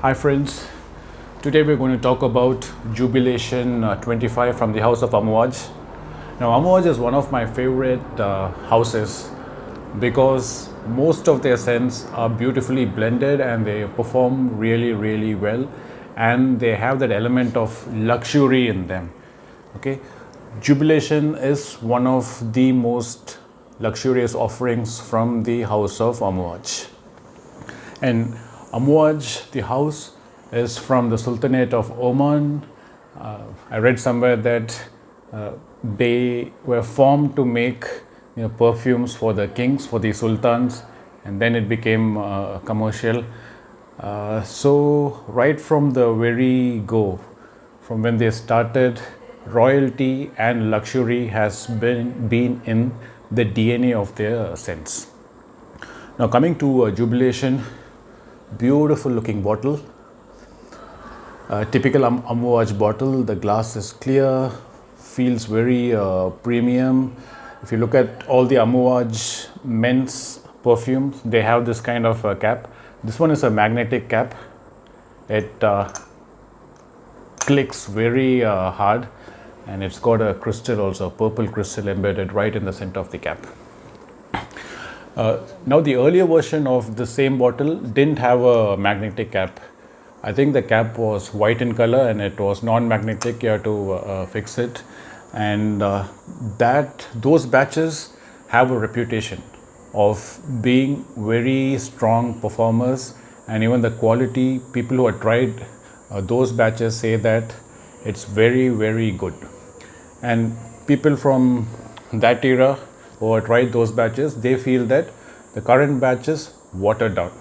Hi friends, today we're going to talk about Jubilation 25 from the house of Amouage. Now Amouage is one of my favorite houses because most of their scents are beautifully blended and they perform really well, and they have that element of luxury in them. Okay, Jubilation is one of the most luxurious offerings from the house of Amouage. And Amouage, the house, is from the Sultanate of Oman. I read somewhere that they were formed to make perfumes for the kings, for the sultans, and then it became commercial. So right from the very go, from when they started, royalty and luxury has been in the DNA of their scents. Now coming to Jubilation, beautiful looking bottle. Typical Amouage bottle. The glass is clear, feels very premium. If you look at all the Amouage men's perfumes, they have this kind of cap. This one is a magnetic cap. It clicks very hard, and it's got a crystal also, purple crystal embedded right in the center of the cap. Now the earlier version of the same bottle didn't have a magnetic cap. I think the cap was white in color and it was non-magnetic. You have to fix it, and those batches have a reputation of being very strong performers, and even the quality, people who have tried those batches say that it's very good. And people from that era who have tried those batches, they feel that the current batch is watered down.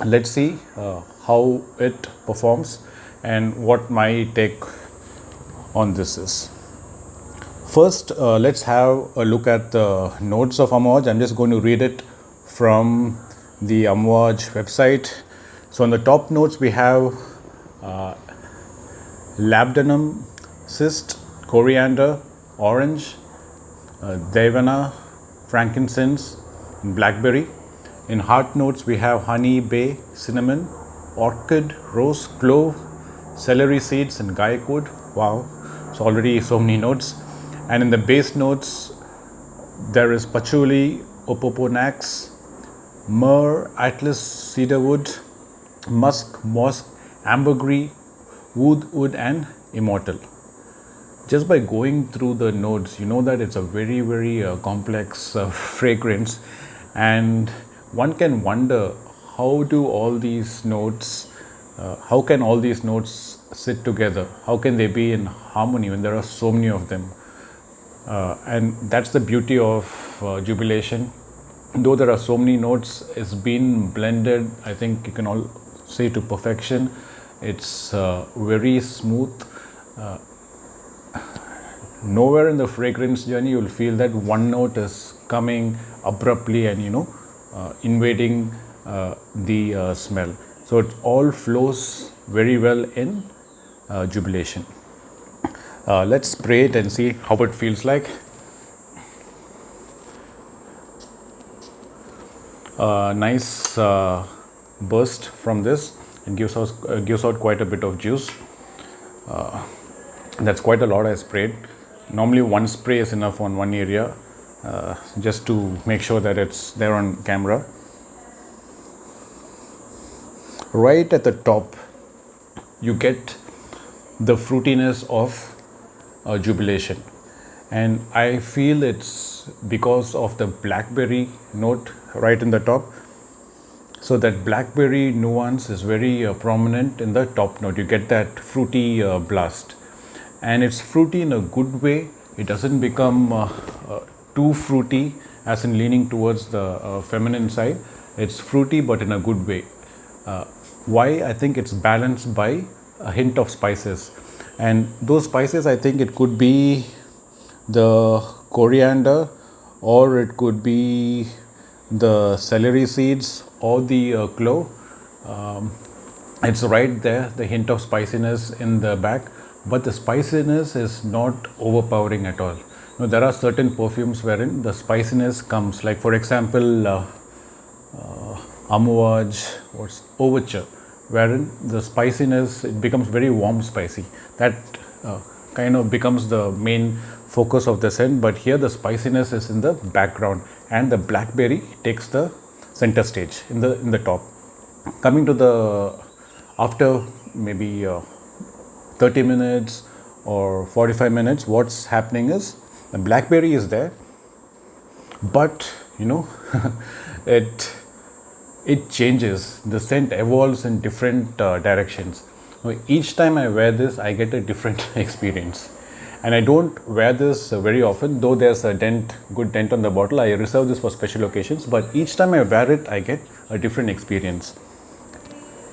Let's see how it performs and what my take on this is. First, let's have a look at the notes of Amouage. I'm just going to read it from the Amouage website. So on the top notes we have labdanum, cyst, coriander, orange, devana, frankincense, blackberry. In heart notes we have honey, bay, cinnamon, orchid, rose, clove, celery seeds, and guaiac wood. Wow, it's already so many notes. And in the base notes there is patchouli, opoponax, myrrh, atlas, cedarwood, musk, moss, ambergris, wood, and immortal. Just by going through the notes, you know that it's a very complex fragrance, and one can wonder how can all these notes sit together? How can they be in harmony when there are so many of them? And that's the beauty of Jubilation. Though there are so many notes, it's been blended, I think you can all say, to perfection. It's very smooth. Nowhere in the fragrance journey you will feel that one note is coming abruptly and invading the smell. So it all flows very well in Jubilation. Let's spray it and see how it feels like. Nice burst from this. It gives out quite a bit of juice. That's quite a lot I sprayed. Normally one spray is enough on one area, just to make sure that it's there on camera. Right at the top you get the fruitiness of Jubilation, and I feel it's because of the blackberry note right in the top. So that blackberry nuance is very prominent in the top note. You get that fruity blast, and it's fruity in a good way. It doesn't become too fruity, as in leaning towards the feminine side. It's fruity but in a good way. Why? I think it's balanced by a hint of spices, and those spices, I think it could be the coriander, or it could be the celery seeds, or the clove. It's right there, the hint of spiciness in the back, but the spiciness is not overpowering at all. There are certain perfumes wherein the spiciness comes, like for example Amouage or Overture. wherein the spiciness, it becomes very warm spicy. That uh, kind of becomes the main focus of the scent, but here the spiciness is in the background and the blackberry takes the center stage in the top. Coming to the after maybe 30 minutes or 45 minutes, what's happening is the blackberry is there, but it it changes. The scent evolves in different directions. So each time I wear this, I get a different experience. And I don't wear this very often, though there's a good dent on the bottle. I reserve this for special occasions, but each time I wear it, I get a different experience.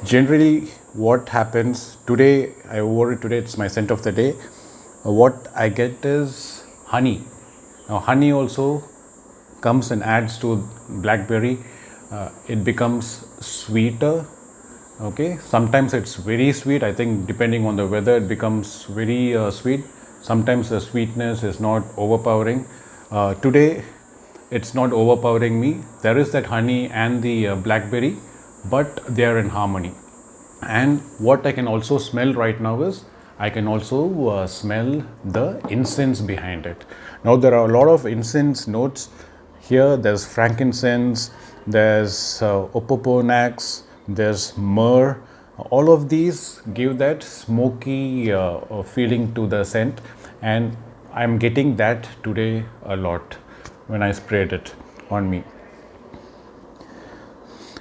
Generally, what happens today, I wore it today, it's my scent of the day. What I get is honey. Now, honey also comes and adds to blackberry. It becomes sweeter. Okay, sometimes it's very sweet. I think depending on the weather, it becomes very sweet. Sometimes the sweetness is not overpowering. Today, it's not overpowering me. There is that honey and the blackberry, but they are in harmony. And what I can also smell right now is I can also smell the incense behind it. Now there are a lot of incense notes here. There's frankincense, there's opoponax, there's myrrh. All of these give that smoky feeling to the scent, and I'm getting that today a lot when I sprayed it on me.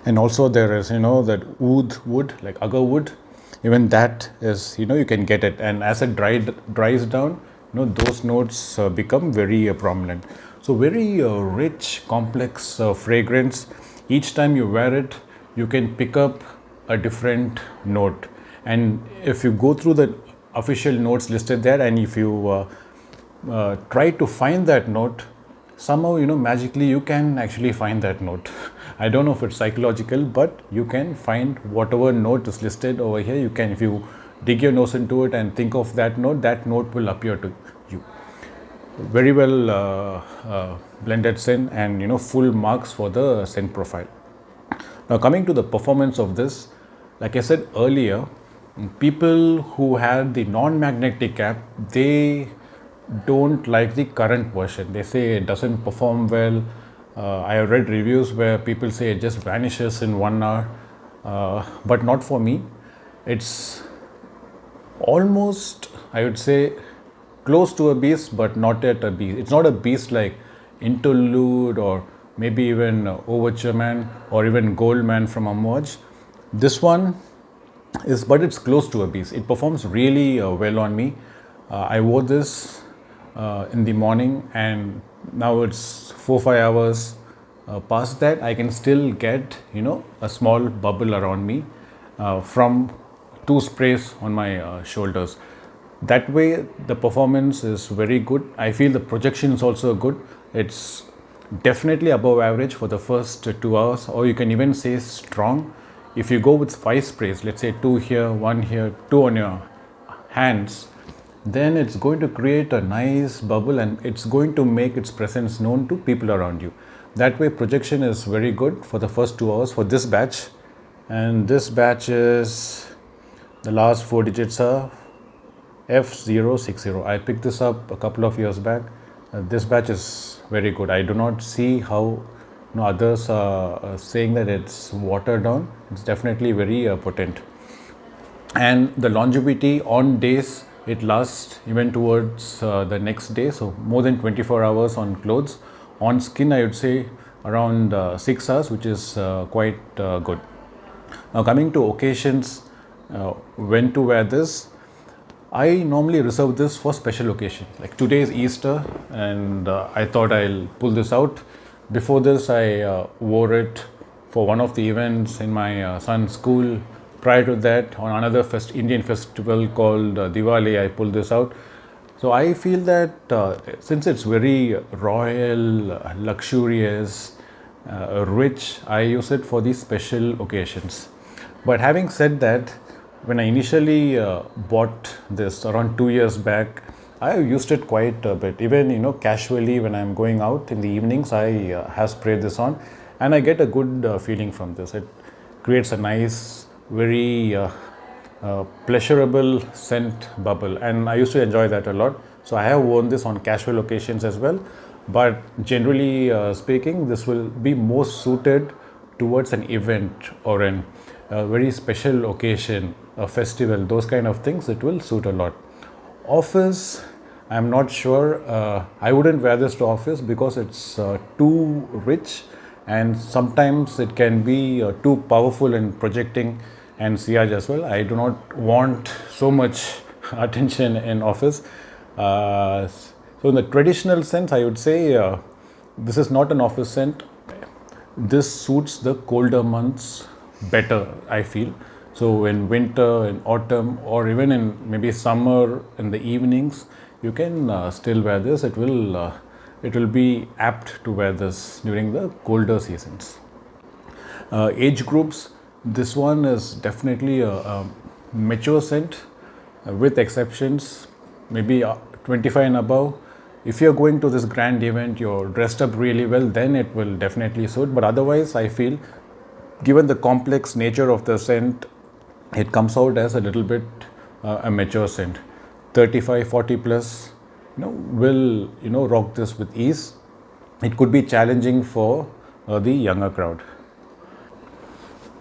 And also there is that oud wood, like agar wood, even that is you can get it, and as it dries down, those notes become very prominent. So very rich, complex fragrance. Each time you wear it, you can pick up a different note, and if you go through the official notes listed there, and if you try to find that note, somehow magically you can actually find that note. I don't know if it's psychological, but you can find whatever note is listed over here. You can, if you dig your nose into it and think of that note will appear to you. Very well blended scent, and full marks for the scent profile. Now coming to the performance of this, like I said earlier, people who had the non-magnetic cap, they don't like the current version. They say it doesn't perform well. I have read reviews where people say it just vanishes in 1 hour, but not for me. It's almost, I would say, close to a beast, but not yet a beast. It's not a beast like Interlude or maybe even Overture Man or even Gold Man from Amouage. This one is, but it's close to a beast. It performs really well on me. I wore this in the morning, and now it's 4-5 hours past that. I can still get a small bubble around me from 2 sprays on my shoulders. That way the performance is very good. I feel the projection is also good. It's definitely above average for the first 2 hours, or you can even say strong. If you go with 5 sprays, let's say 2 here, 1 here, 2 on your hands, then it's going to create a nice bubble, and it's going to make its presence known to people around you. That way projection is very good for the first 2 hours for this batch. And this batch is, the last 4 digits are F060. I picked this up a couple of years back. This batch is very good. I do not see how others are saying that it's watered down. It's definitely very potent. And the longevity on days, it lasts even towards the next day, so more than 24 hours on clothes. On skin, I would say around 6 hours, which is quite good. Now coming to occasions, when to wear this, I normally reserve this for special occasions. Like today is Easter, and I thought I'll pull this out. Before this, I wore it for one of the events in my son's school. Prior to that, on another Indian festival called Diwali, I pulled this out. So I feel that since it's very royal, luxurious, rich, I use it for these special occasions. But having said that, when I initially bought this around 2 years back, I used it quite a bit. Even casually when I'm going out in the evenings, I have sprayed this on, and I get a good feeling from this. It creates a nice very pleasurable scent bubble, and I used to enjoy that a lot. So I have worn this on casual occasions as well, but generally speaking, this will be more suited towards an event or an a very special occasion, a festival, those kind of things. It will suit a lot. Office, I'm not sure. I wouldn't wear this to office because it's too rich, and sometimes it can be too powerful in projecting and sillage as well. I do not want so much attention in office. So in the traditional sense, I would say this is not an office scent. This suits the colder months better, I feel. So in winter, in autumn, or even in maybe summer in the evenings, you can still wear this. It will be apt to wear this during the colder seasons. Age groups, this one is definitely a mature scent, with exceptions, maybe 25 and above. If you're going to this grand event, you're dressed up really well, then it will definitely suit. But otherwise, I feel, given the complex nature of the scent, it comes out as a little bit a mature scent. 35, 40 plus, will rock this with ease. It could be challenging for the younger crowd.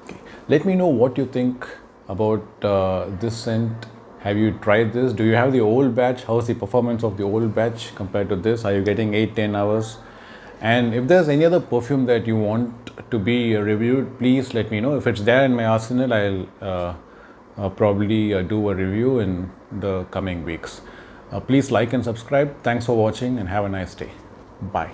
Okay. Let me know what you think about this scent. Have you tried this? Do you have the old batch? How's the performance of the old batch compared to this? Are you getting 8-10 hours? And if there's any other perfume that you want to be reviewed, please let me know. If it's there in my arsenal, I'll probably do a review in the coming weeks. Please like and subscribe. Thanks for watching and have a nice day. Bye.